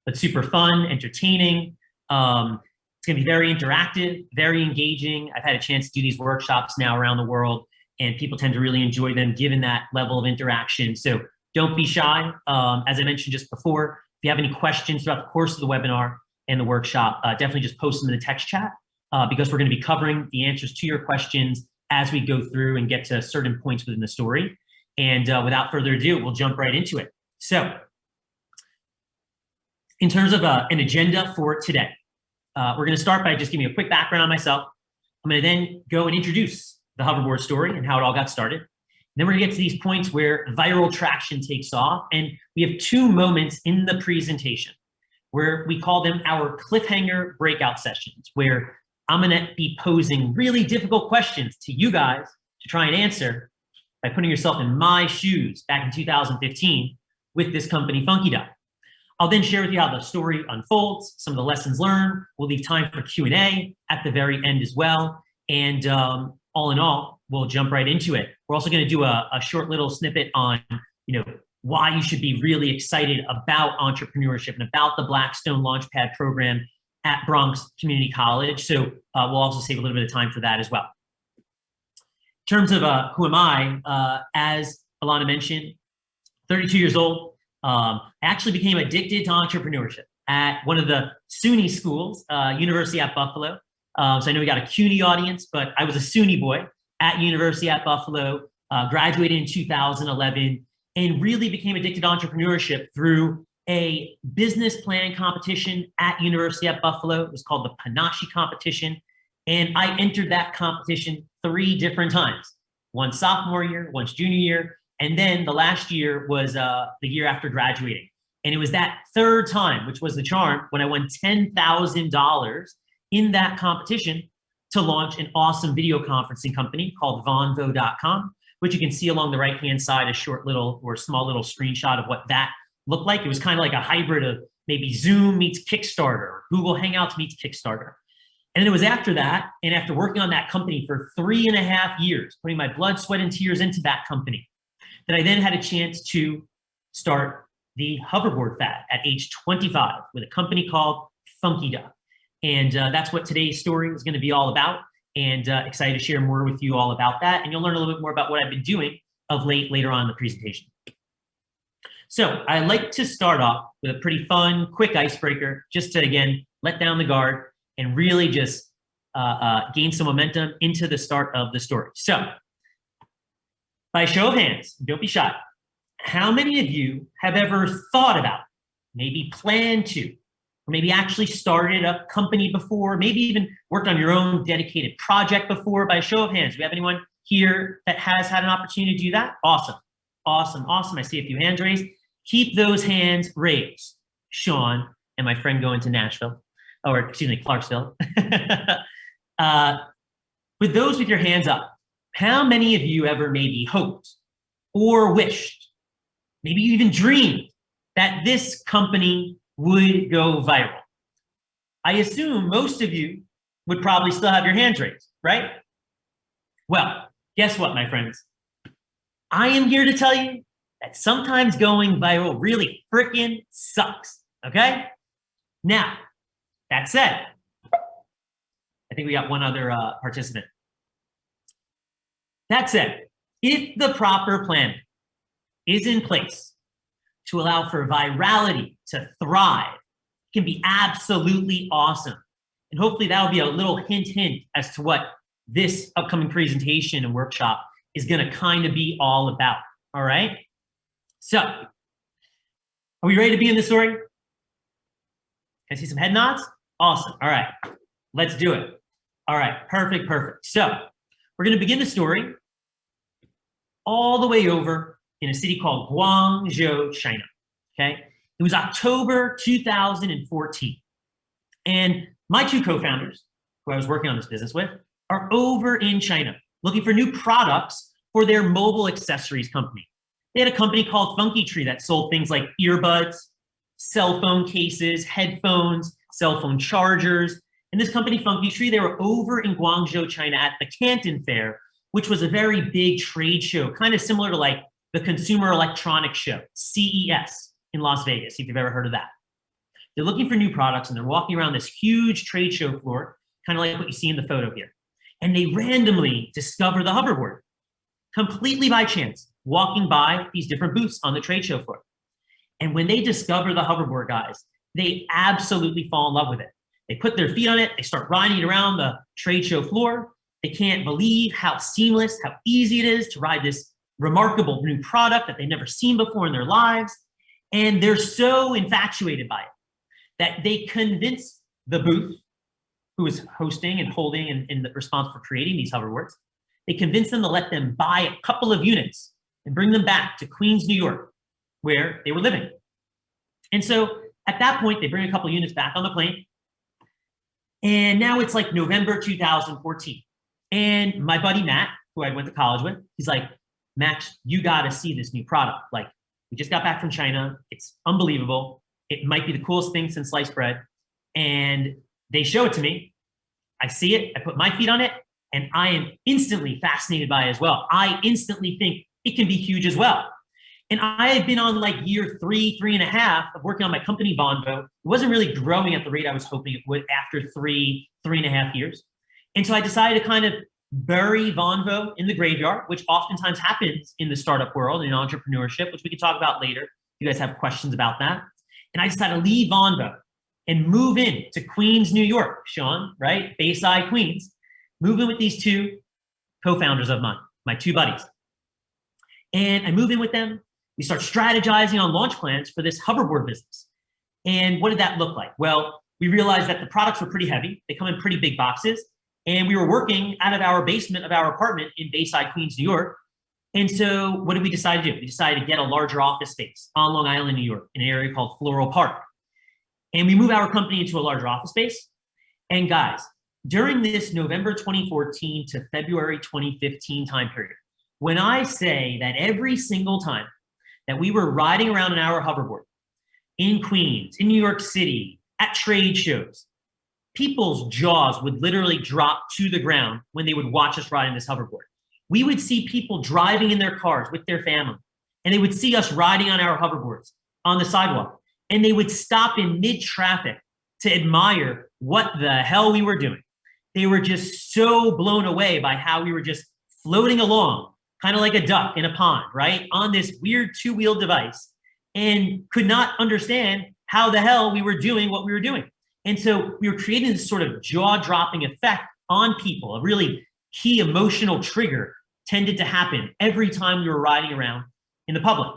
but super fun, entertaining. It's going to be very interactive, very engaging. I've had a chance to do these workshops now around the world, and people tend to really enjoy them given that level of interaction. So don't be shy. As I mentioned just before, if you have any questions throughout the course of the webinar and the workshop, definitely just post them in the text chat because we're going to be covering the answers to your questions as we go through and get to certain points within the story. And without further ado, we'll jump right into it. So in terms of an agenda for today, we're going to start by just giving you a quick background on myself. I'm going to then go and introduce the hoverboard story and how it all got started. And then we're going to get to these points where viral traction takes off. And we have two moments in the presentation where we call them our cliffhanger breakout sessions, where I'm going to be posing really difficult questions to you guys to try and answer by putting yourself in my shoes back in 2015 with this company, Funky. I'll then share with you how the story unfolds, some of the lessons learned. We'll leave time for Q&A at the very end as well. And all in all, we'll jump right into it. We're also going to do a short little snippet on, why you should be really excited about entrepreneurship and about the Blackstone Launchpad program at Bronx Community College. So we'll also save a little bit of time for that as well. In terms of who am I, as Alana mentioned, 32 years old. I actually became addicted to entrepreneurship at one of the SUNY schools, University at Buffalo. So I know we got a CUNY audience, but I was a SUNY boy at University at Buffalo, graduated in 2011, and really became addicted to entrepreneurship through a business plan competition at University at Buffalo. It was called the Panache competition. And I entered that competition 3 different times, once sophomore year, once junior year, and then the last year was the year after graduating. And it was that 3rd time, which was the charm, when I won $10,000 in that competition to launch an awesome video conferencing company called vonvo.com, which you can see along the right-hand side, a short little or small little screenshot of what that looked like. It was kind of like a hybrid of maybe Zoom meets Kickstarter, or Google Hangouts meets Kickstarter. And it was after that, and after working on that company for 3.5 years, putting my blood, sweat, and tears into that company, that I then had a chance to start the hoverboard fad at age 25 with a company called Funky. And that's what today's story is going to be all about. And excited to share more with you all about that. And you'll learn a little bit more about what I've been doing of late later on in the presentation. So I like to start off with a pretty fun, quick icebreaker, just to, again, let down the guard and really just gain some momentum into the start of the story. So by show of hands, don't be shy, how many of you have ever thought about, maybe planned to, or maybe actually started a company before, maybe even worked on your own dedicated project before? By show of hands, do we have anyone here that has had an opportunity to do that? Awesome, awesome, awesome. I see a few hands raised. Keep those hands raised. Sean and my friend going to Nashville, or excuse me, Clarksville. With those with your hands up, how many of you ever maybe hoped or wished, maybe you even dreamed that this company would go viral? I assume most of you would probably still have your hands raised, right? Well, guess what, my friends? I am here to tell you that sometimes going viral really freaking sucks, okay? Now, that said, I think we got one other participant. That said, if the proper plan is in place to allow for virality to thrive, it can be absolutely awesome. And hopefully that'll be a little hint as to what this upcoming presentation and workshop is gonna kind of be all about, all right? So, are we ready to be in the story? Can I see some head nods? Awesome, all right, let's do it. All right, perfect, perfect. So, we're gonna begin the story all the way over in a city called Guangzhou, China, okay? It was October 2014. And my 2 co-founders, who I was working on this business with, are over in China looking for new products for their mobile accessories company. They had a company called Funky that sold things like earbuds, cell phone cases, headphones, cell phone chargers. And this company, Funky, they were over in Guangzhou, China at the Canton Fair, which was a very big trade show, kind of similar to like the Consumer Electronics Show, CES in Las Vegas, if you've ever heard of that. They're looking for new products, and they're walking around this huge trade show floor, kind of like what you see in the photo here. And they randomly discover the hoverboard, completely by chance, walking by these different booths on the trade show floor. And when they discover the hoverboard, guys, they absolutely fall in love with it. They put their feet on it. They start riding it around the trade show floor. They can't believe how seamless, how easy it is to ride this remarkable new product that they've never seen before in their lives. And they're so infatuated by it that they convince the booth, who is hosting and holding and responsible for creating these hoverboards, they convince them to let them buy a couple of units and bring them back to Queens, New York, where they were living. And so at that point, they bring a couple of units back on the plane. And now it's like November 2014. And my buddy, Matt, who I went to college with, he's like, Max, you got to see this new product. Like, we just got back from China. It's unbelievable. It might be the coolest thing since sliced bread. And they show it to me. I see it. I put my feet on it. And I am instantly fascinated by it as well. I instantly think it can be huge as well. And I had been on like year 3.5 of working on my company, Vonvo. It wasn't really growing at the rate I was hoping it would after 3.5 years. And so I decided to kind of bury Vonvo in the graveyard, which oftentimes happens in the startup world, in entrepreneurship, which we can talk about later. You guys have questions about that. And I decided to leave Vonvo and move in to Queens, New York, Sean, right? Bayside, Queens. Move in with these two co-founders of mine, my two buddies. And I move in with them. We start strategizing on launch plans for this hoverboard business. And what did that look like? Well, we realized that the products were pretty heavy. They come in pretty big boxes. And we were working out of our basement of our apartment in Bayside, Queens, New York. And so what did we decide to do? We decided to get a larger office space on Long Island, New York, in an area called Floral Park. And we move our company into a larger office space. And guys, during this November 2014 to February 2015 time period, when I say that every single time that we were riding around in our hoverboard in Queens, in New York City, at trade shows, people's jaws would literally drop to the ground when they would watch us riding this hoverboard. We would see people driving in their cars with their family, and they would see us riding on our hoverboards on the sidewalk, and they would stop in mid-traffic to admire what the hell we were doing. They were just so blown away by how we were just floating along, kind of like a duck in a pond, right? On this weird two-wheel device, and could not understand how the hell we were doing what we were doing. And so we were creating this sort of jaw-dropping effect on people. A really key emotional trigger tended to happen every time we were riding around in the public.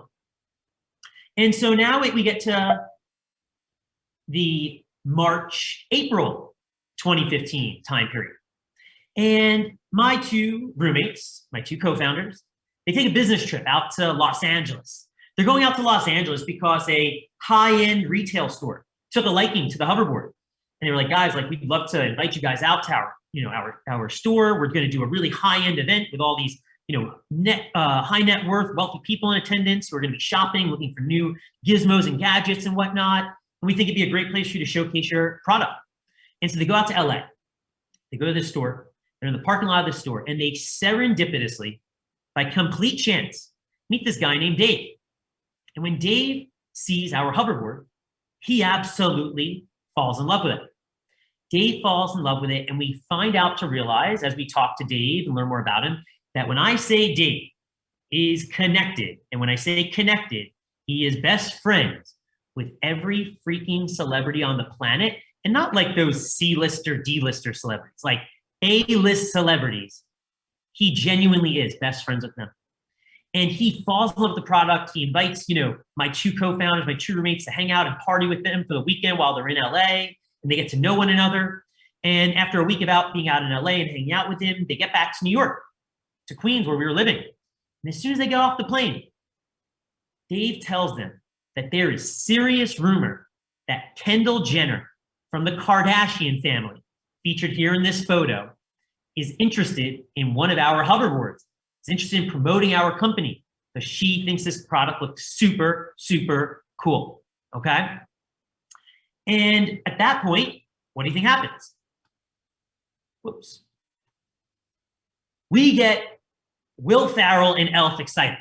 And so now we get to the March, April 2015 time period. And my two roommates, my two co-founders, they take a business trip out to Los Angeles. They're going out to Los Angeles because a high-end retail store took a liking to the hoverboard. And they were like, guys, like, we'd love to invite you guys out to our store. We're going to do a really high-end event with all these, high net worth, wealthy people in attendance who are going to be shopping, looking for new gizmos and gadgets and whatnot. And we think it'd be a great place for you to showcase your product. And so they go out to LA. They go to this store. They're in the parking lot of the store, and they serendipitously, by complete chance, meet this guy named Dave. And when Dave sees our hoverboard, he absolutely falls in love with it. Dave falls in love with it, and we find out to realize, as we talk to Dave and learn more about him, that when I say Dave is connected, and when I say connected, he is best friends with every freaking celebrity on the planet, and not like those C-list or D-lister celebrities, like A-list celebrities. He genuinely is best friends with them. And he falls in love with the product. He invites, my two co-founders, my two roommates to hang out and party with them for the weekend while they're in LA, and they get to know one another. And after a week of being out in LA and hanging out with him, they get back to New York, to Queens, where we were living. And as soon as they get off the plane, Dave tells them that there is serious rumor that Kendall Jenner from the Kardashian family, featured here in this photo, is interested in one of our hoverboards. Is interested in promoting our company because she thinks this product looks super, super cool, okay? And at that point, what do you think happens? Whoops. We get Will Ferrell and Elf excited.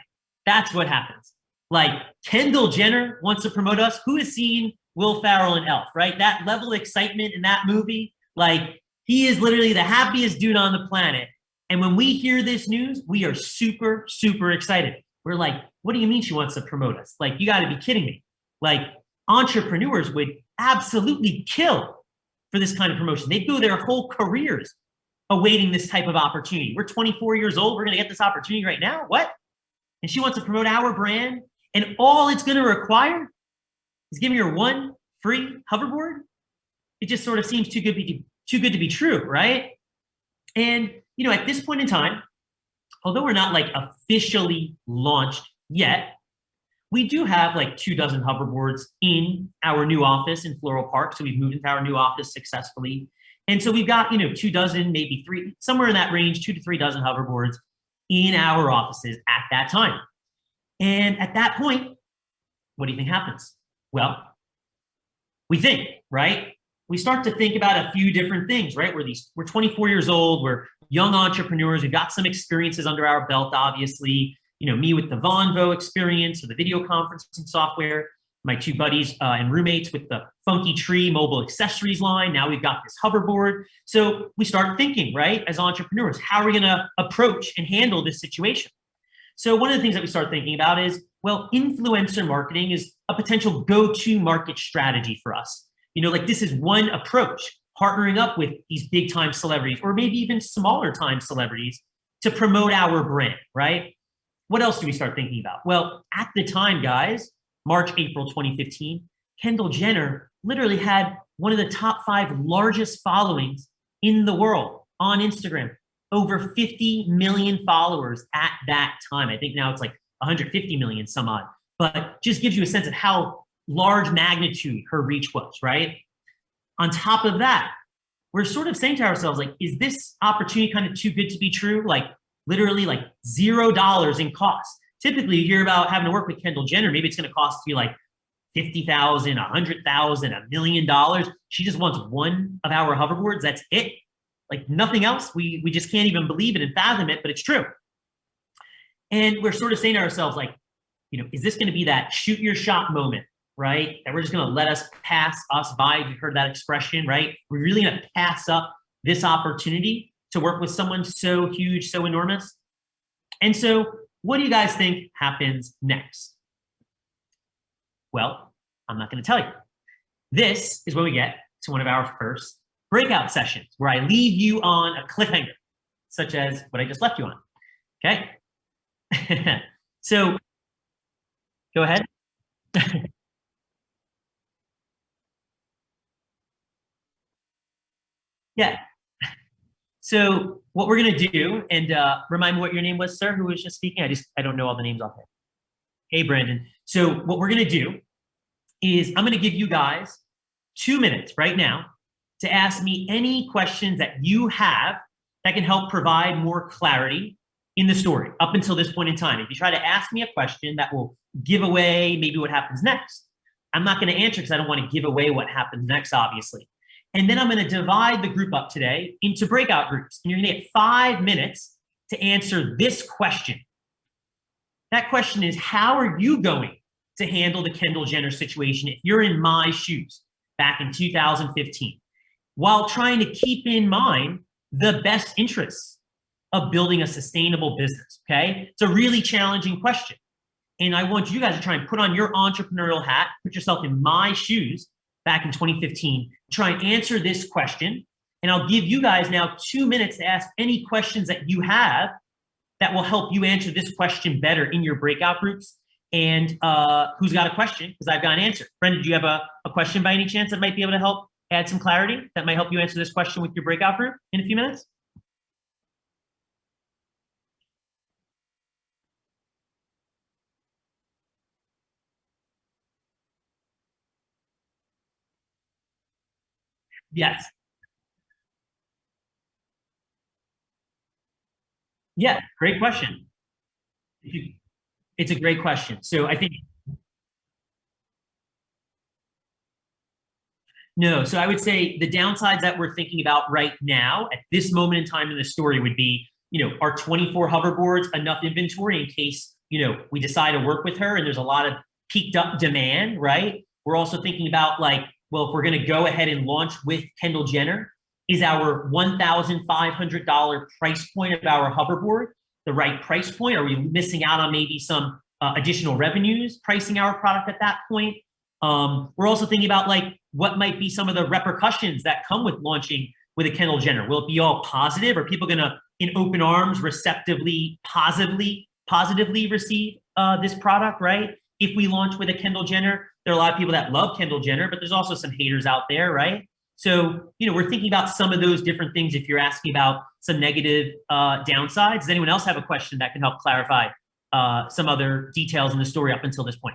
That's what happens. Like, Kendall Jenner wants to promote us. Who has seen Will Ferrell and Elf, right? That level of excitement in that movie, like he is literally the happiest dude on the planet. And when we hear this news, we are super, super excited. We're like, what do you mean she wants to promote us? Like, you got to be kidding me. Like, entrepreneurs would absolutely kill for this kind of promotion. They'd go their whole careers awaiting this type of opportunity. We're 24 years old. We're going to get this opportunity right now. What? And she wants to promote our brand. And all it's going to require is giving her one free hoverboard. It just sort of seems too good to be true, right? And, you know, at this point in time, although we're not like officially launched yet, we do have like 24 hoverboards in our new office in Floral Park. So we've moved into our new office successfully. And so we've got, you know, 24, maybe three, somewhere in that range, 2 to 3 dozen hoverboards in our offices at that time. And at that point, what do you think happens? Well, we think, right? We start to think about a few different things, right? We're 24 years old, we're young entrepreneurs, we've got some experiences under our belt, obviously. You know, me with the Vonvo experience or the video conferencing software, my 2 buddies and roommates with the Funky Tree mobile accessories line. Now we've got this hoverboard. So we start thinking, right, as entrepreneurs, how are we going to approach and handle this situation? So one of the things that we start thinking about is, well, influencer marketing is a potential go-to market strategy for us. You know, like this is one approach, partnering up with these big time celebrities or maybe even smaller time celebrities to promote our brand, right? What else do we start thinking about? Well, at the time, guys, March, April 2015, Kendall Jenner literally had one of the top 5 largest followings in the world on Instagram. Over 50 million followers at that time. I think now it's like 150 million some odd, but just gives you a sense of how large magnitude her reach was, right? On top of that, we're sort of saying to ourselves, like, is this opportunity kind of too good to be true? Like literally like $0 in cost. Typically you hear about having to work with Kendall Jenner. Maybe it's going to cost you like $50,000, $100,000, $1 million. She just wants one of our hoverboards. That's it. Like nothing else. We just can't even believe it and fathom it, but it's true. And we're sort of saying to ourselves, like, you know, is this going to be that shoot your shot moment, right? That we're just going to let us pass us by. You've heard that expression, right? We're really going to pass up this opportunity to work with someone so huge, so enormous. And so what do you guys think happens next? Well, I'm not going to tell you. This is when we get to one of our first breakout sessions where I leave you on a cliffhanger, such as what I just left you on. Okay. So go ahead. Yeah. So what we're going to do, and remind me what your name was, sir, who was just speaking. I don't know all the names off here. Hey, Brandon. So what we're going to do is I'm going to give you guys 2 minutes right now to ask me any questions that you have that can help provide more clarity in the story up until this point in time. If you try to ask me a question that will give away maybe what happens next, I'm not going to answer because I don't want to give away what happens next, obviously. And then I'm going to divide the group up today into breakout groups. And you're going to get 5 minutes to answer this question. That question is, how are you going to handle the Kendall Jenner situation if you're in my shoes back in 2015? While trying to keep in mind the best interests of building a sustainable business, okay? It's a really challenging question. And I want you guys to try and put on your entrepreneurial hat, put yourself in my shoes back in 2015, try and answer this question. And I'll give you guys now 2 minutes to ask any questions that you have that will help you answer this question better in your breakout groups. And who's got a question? Because I've got an answer. Brendan, do you have a question by any chance that might be able to help add some clarity that might help you answer this question with your breakout group in a few minutes? Yes. Yeah, great question. It's a great question. So I think, no, so I would say the downsides that we're thinking about right now at this moment in time in the story would be, you know, are 24 hoverboards enough inventory in case, you know, we decide to work with her and there's a lot of peaked up demand, right? We're also thinking about like, well, if we're going to go ahead and launch with Kendall Jenner, is our $1,500 price point of our hoverboard the right price point? Are we missing out on maybe some additional revenues pricing our product at that point? We're also thinking about like what might be some of the repercussions that come with launching with a Kendall Jenner. Will it be all positive? Are people going to, in open arms, receptively, positively receive this product, right? If we launch with a Kendall Jenner, there are a lot of people that love Kendall Jenner, but there's also some haters out there, right? So, we're thinking about some of those different things if you're asking about some negative downsides. Does anyone else have a question that can help clarify some other details in the story up until this point?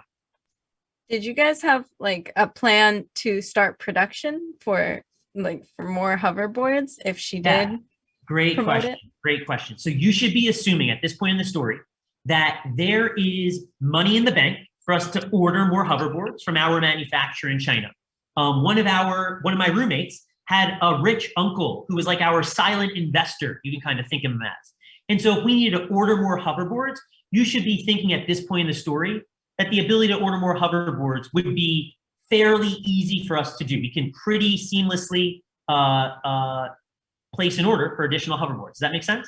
Did you guys have like a plan to start production for more hoverboards if she did? Great question. Great question. So you should be assuming at this point in the story that there is money in the bank for us to order more hoverboards from our manufacturer in China. One of my roommates had a rich uncle who was like our silent investor. You can kind of think of him as. And so if we needed to order more hoverboards, you should be thinking at this point in the story that the ability to order more hoverboards would be fairly easy for us to do. We can pretty seamlessly place an order for additional hoverboards. Does that make sense?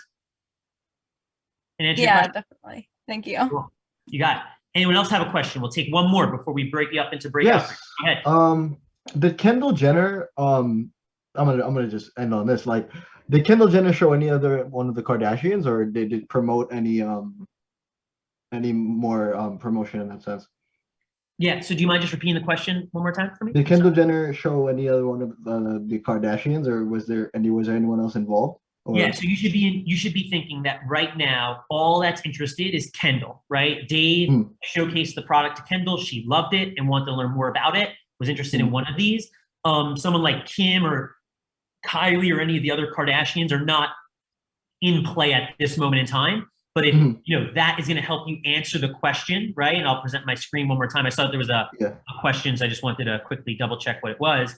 Yeah, definitely. Thank you. Cool. You got it. Anyone else have a question? We'll take one more before we break you up into breakout. Yes. Go ahead. The Kendall Jenner, I'm gonna just end on this. Like, did Kendall Jenner show any other one of the Kardashians, or did it promote any more promotion in that sense? Yeah. So do you mind just repeating the question one more time for me? Did Kendall Jenner show any other one of the Kardashians, or was there anyone else involved? Or? Yeah. So you should be thinking that right now all that's interested is Kendall, right? Dave showcased the product to Kendall. She loved it and wanted to learn more about it. Was interested in one of these. Someone like Kim or Kylie or any of the other Kardashians are not in play at this moment in time. But if that is going to help you answer the question, right? And I'll present my screen one more time. I saw that there was a question, so I just wanted to quickly double check what it was.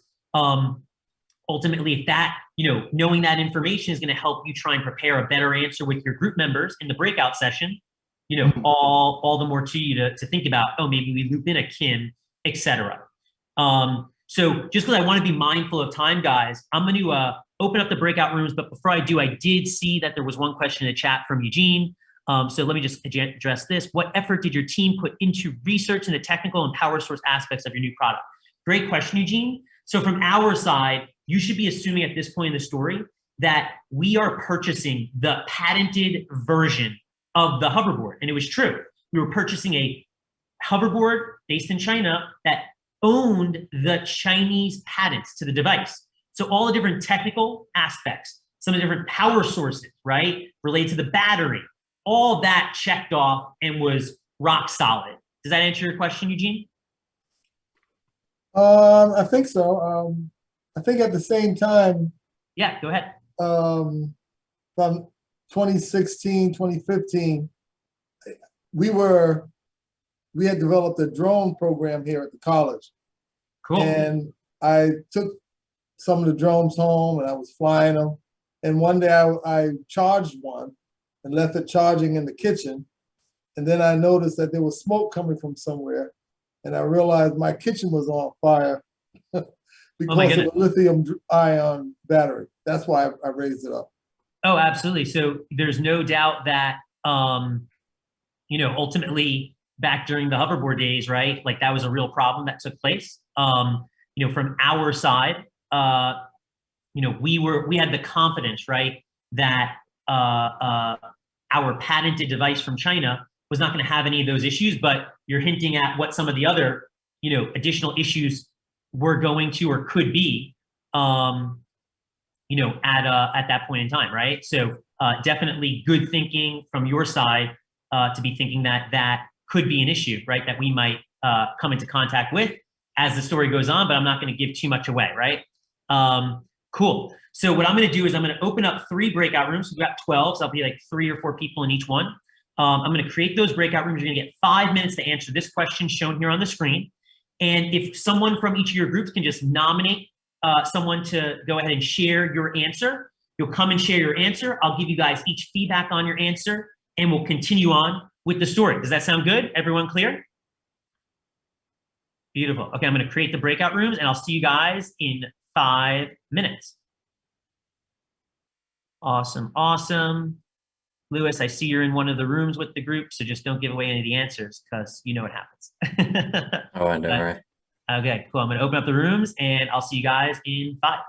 Ultimately, if that, knowing that information is going to help you try and prepare a better answer with your group members in the breakout session, all the more to you to think about, oh, maybe we loop in a Kim, etc. So just because I want to be mindful of time, guys, I'm going to open up the breakout rooms. But before I do, I did see that there was one question in the chat from Eugene. So let me just address this. What effort did your team put into research and the technical and power source aspects of your new product? Great question, Eugene. So from our side, you should be assuming at this point in the story that we are purchasing the patented version of the hoverboard. And it was true. We were purchasing a hoverboard based in China that owned the Chinese patents to the device. So all the different technical aspects, some of the different power sources, right, related to the battery, all that checked off and was rock solid. Does that answer your question, Eugene? I think so. I think at the same time. Yeah, go ahead. From 2016, 2015, we had developed a drone program here at the college. Cool. And I took some of the drones home and I was flying them. And one day I charged one and left it charging in the kitchen. And then I noticed that there was smoke coming from somewhere. And I realized my kitchen was on fire because of the lithium ion battery. That's why I raised it up. Oh, absolutely. So there's no doubt that, ultimately back during the hoverboard days, right? Like that was a real problem that took place. From our side, we had the confidence, right, that our patented device from China was not going to have any of those issues, but you're hinting at what some of the other, additional issues were going to or could be, at that point in time, right? So definitely good thinking from your side to be thinking that that could be an issue, right? That we might come into contact with as the story goes on, but I'm not going to give too much away, right? Cool. So what I'm going to do is I'm going to open up 3 breakout rooms. We've got 12, so I'll be like 3 or 4 people in each one. I'm going to create those breakout rooms. You're going to get 5 minutes to answer this question shown here on the screen. And if someone from each of your groups can just nominate someone to go ahead and share your answer, you'll come and share your answer. I'll give you guys each feedback on your answer, and we'll continue on with the story. Does that sound good? Everyone clear? Beautiful. Okay, I'm going to create the breakout rooms, and I'll see you guys in 5 minutes. Awesome, awesome. Lewis, I see you're in one of the rooms with the group, so just don't give away any of the answers because you know what happens. Oh, I know, right? Okay, cool. I'm going to open up the rooms, and I'll see you guys in 5.